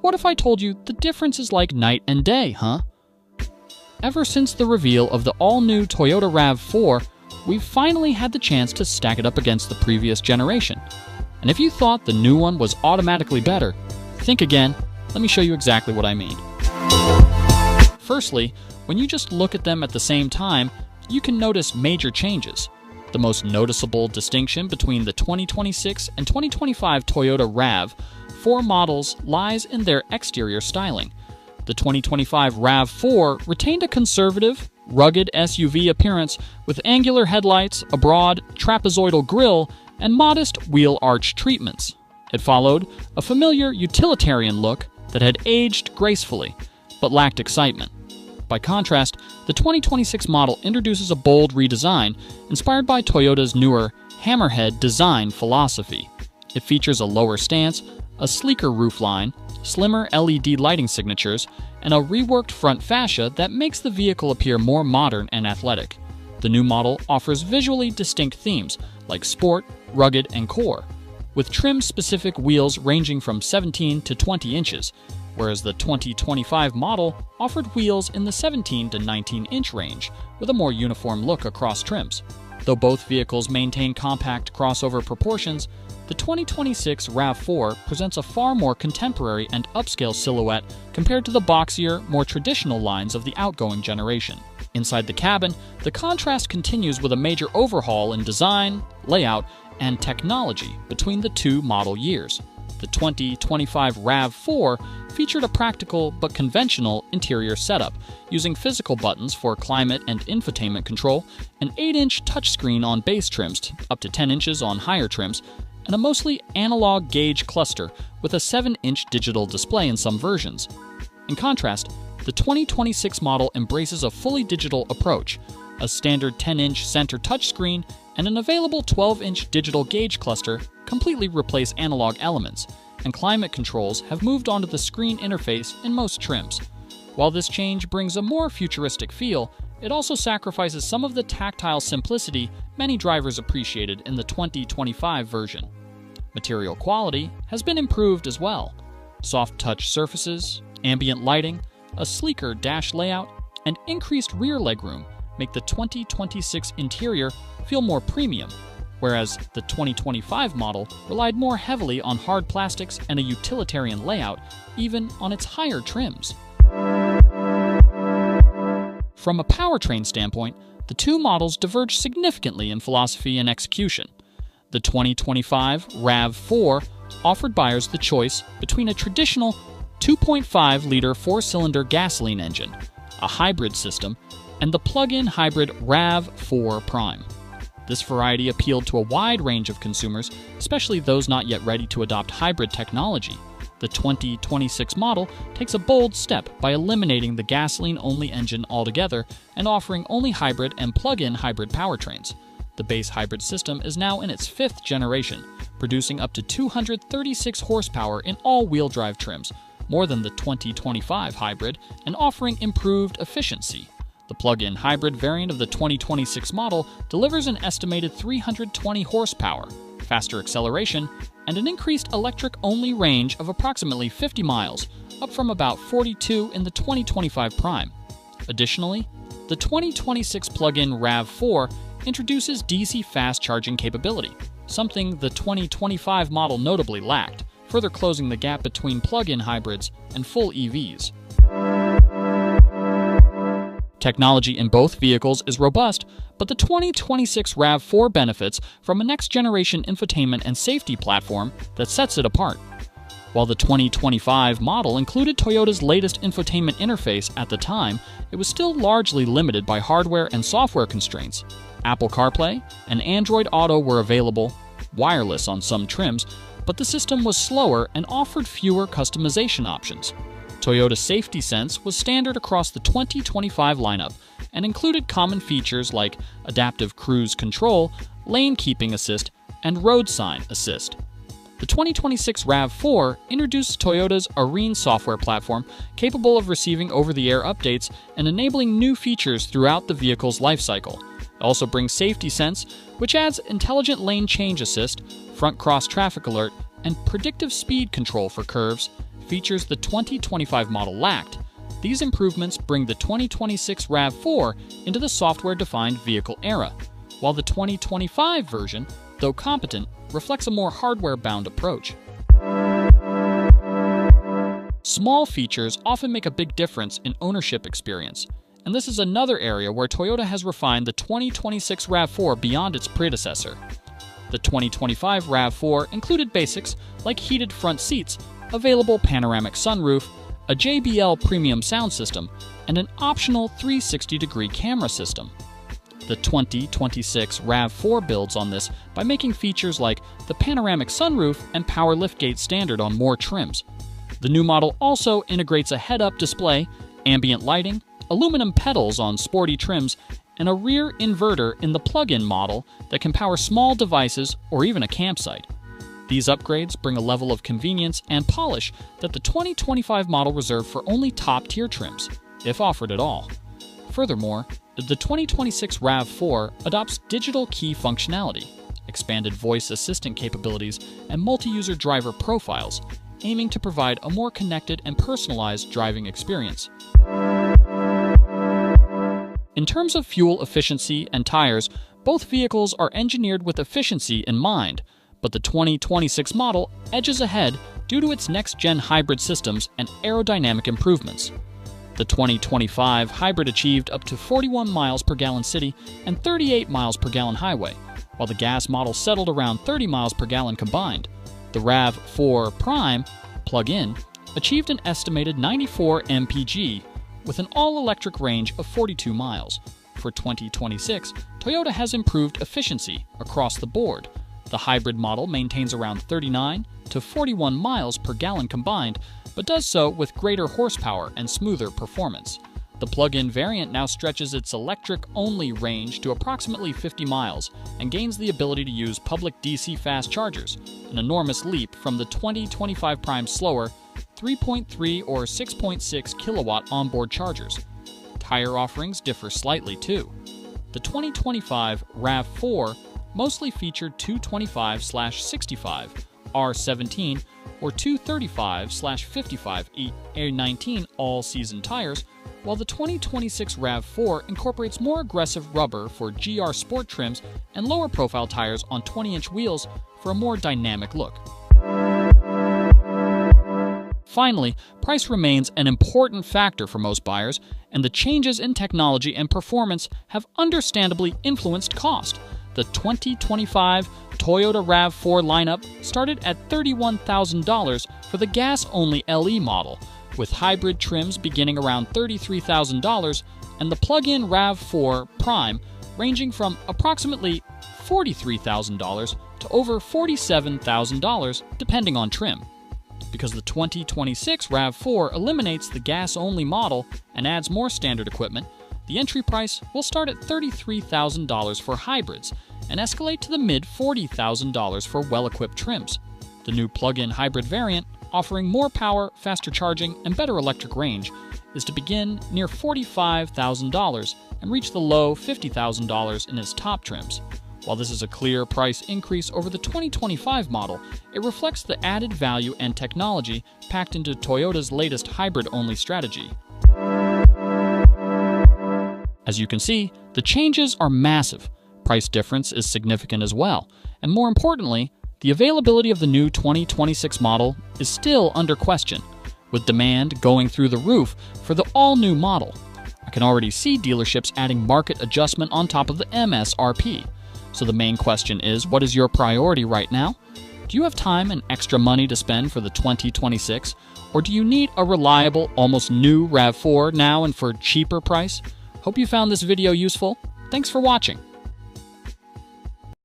what if I told you the difference is like night and day, huh? Ever since the reveal of the all-new Toyota RAV4, we've finally had the chance to stack it up against the previous generation. And if you thought the new one was automatically better, think again. Let me show you exactly what I mean. Firstly, when you just look at them at the same time, you can notice major changes. The most noticeable distinction between the 2026 and 2025 Toyota RAV4 models lies in their exterior styling. The 2025 RAV4 retained a conservative, rugged SUV appearance with angular headlights, a broad, trapezoidal grille, and modest wheel arch treatments. It followed a familiar utilitarian look that had aged gracefully, but lacked excitement. By contrast, the 2026 model introduces a bold redesign inspired by Toyota's newer hammerhead design philosophy. It features a lower stance, a sleeker roofline, slimmer LED lighting signatures, and a reworked front fascia that makes the vehicle appear more modern and athletic. The new model offers visually distinct themes like sport, rugged, and core, with trim-specific wheels ranging from 17 to 20 inches, whereas the 2025 model offered wheels in the 17 to 19-inch range, with a more uniform look across trims. Though both vehicles maintain compact crossover proportions, the 2026 RAV4 presents a far more contemporary and upscale silhouette compared to the boxier, more traditional lines of the outgoing generation. Inside the cabin, the contrast continues with a major overhaul in design, layout, and technology between the two model years. The 2025 RAV4 featured a practical but conventional interior setup, using physical buttons for climate and infotainment control, an 8-inch touchscreen on base trims, up to 10 inches on higher trims, and a mostly analog gauge cluster with a 7-inch digital display in some versions. In contrast, the 2026 model embraces a fully digital approach. A standard 10-inch center touchscreen and an available 12-inch digital gauge cluster completely replace analog elements, and climate controls have moved onto the screen interface in most trims. While this change brings a more futuristic feel, it also sacrifices some of the tactile simplicity many drivers appreciated in the 2025 version. Material quality has been improved as well. Soft touch surfaces, ambient lighting, a sleeker dash layout, and increased rear legroom make the 2026 interior feel more premium, whereas the 2025 model relied more heavily on hard plastics and a utilitarian layout, even on its higher trims. From a powertrain standpoint, the two models diverge significantly in philosophy and execution. The 2025 RAV4 offered buyers the choice between a traditional 2.5-liter four-cylinder gasoline engine, a hybrid system, and the plug-in hybrid RAV4 Prime. This variety appealed to a wide range of consumers, especially those not yet ready to adopt hybrid technology. The 2026 model takes a bold step by eliminating the gasoline-only engine altogether and offering only hybrid and plug-in hybrid powertrains. The base hybrid system is now in its 5th generation, producing up to 236 horsepower in all-wheel drive trims, more than the 2025 hybrid, and offering improved efficiency. The plug-in hybrid variant of the 2026 model delivers an estimated 320 horsepower, faster acceleration, and an increased electric-only range of approximately 50 miles, up from about 42 in the 2025 Prime. Additionally, the 2026 plug-in RAV4 introduces DC fast charging capability, something the 2025 model notably lacked, further closing the gap between plug-in hybrids and full EVs. Technology in both vehicles is robust, but the 2026 RAV4 benefits from a next-generation infotainment and safety platform that sets it apart. While the 2025 model included Toyota's latest infotainment interface at the time, it was still largely limited by hardware and software constraints. Apple CarPlay and Android Auto were available, wireless on some trims, but the system was slower and offered fewer customization options. Toyota Safety Sense was standard across the 2025 lineup and included common features like adaptive cruise control, lane keeping assist, and road sign assist. The 2026 RAV4 introduced Toyota's Arene software platform, capable of receiving over-the-air updates and enabling new features throughout the vehicle's lifecycle. It also brings Safety Sense, which adds intelligent lane change assist, front cross traffic alert, and predictive speed control for curves, features the 2025 model lacked. These improvements bring the 2026 RAV4 into the software-defined vehicle era, while the 2025 version, though competent, reflects a more hardware-bound approach. Small features often make a big difference in ownership experience, and this is another area where Toyota has refined the 2026 RAV4 beyond its predecessor. The 2025 RAV4 included basics like heated front seats, available panoramic sunroof, a JBL premium sound system, and an optional 360-degree camera system. The 2026 RAV4 builds on this by making features like the panoramic sunroof and power liftgate standard on more trims. The new model also integrates a head-up display, ambient lighting, aluminum pedals on sporty trims, and a rear inverter in the plug-in model that can power small devices or even a campsite. These upgrades bring a level of convenience and polish that the 2025 model reserved for only top-tier trims, if offered at all. Furthermore, the 2026 RAV4 adopts digital key functionality, expanded voice assistant capabilities, and multi-user driver profiles, aiming to provide a more connected and personalized driving experience. In terms of fuel efficiency and tires, both vehicles are engineered with efficiency in mind, but the 2026 model edges ahead due to its next-gen hybrid systems and aerodynamic improvements. The 2025 hybrid achieved up to 41 miles per gallon city and 38 miles per gallon highway, while the gas model settled around 30 miles per gallon combined. The RAV4 Prime plug-in achieved an estimated 94 mpg with an all-electric range of 42 miles. For 2026, Toyota has improved efficiency across the board. The hybrid model maintains around 39 to 41 miles per gallon combined, but does so with greater horsepower and smoother performance. The plug-in variant now stretches its electric-only range to approximately 50 miles and gains the ability to use public DC fast chargers, an enormous leap from the 2025 Prime slower 3.3 or 6.6 kilowatt onboard chargers. Tire offerings differ slightly too. The 2025 RAV4 mostly featured 225/65 R17 or 235/55 A19 all-season tires, while the 2026 RAV4 incorporates more aggressive rubber for GR Sport trims and lower profile tires on 20-inch wheels for a more dynamic look. Finally, price remains an important factor for most buyers, and the changes in technology and performance have understandably influenced cost. The 2025 Toyota RAV4 lineup started at $31,000 for the gas-only LE model, with hybrid trims beginning around $33,000 and the plug-in RAV4 Prime ranging from approximately $43,000 to over $47,000 depending on trim. Because the 2026 RAV4 eliminates the gas-only model and adds more standard equipment, the entry price will start at $33,000 for hybrids and escalate to the mid-$40,000 for well-equipped trims. The new plug-in hybrid variant, offering more power, faster charging, and better electric range, is to begin near $45,000 and reach the low $50,000 in its top trims. While this is a clear price increase over the 2025 model, it reflects the added value and technology packed into Toyota's latest hybrid-only strategy. As you can see, the changes are massive. Price difference is significant as well, and more importantly, the availability of the new 2026 model is still under question, with demand going through the roof for the all-new model. I can already see dealerships adding market adjustment on top of the MSRP. So the main question is, what is your priority right now? Do you have time and extra money to spend for the 2026? Or do you need a reliable, almost new RAV4 now and for a cheaper price? Hope you found this video useful. Thanks for watching.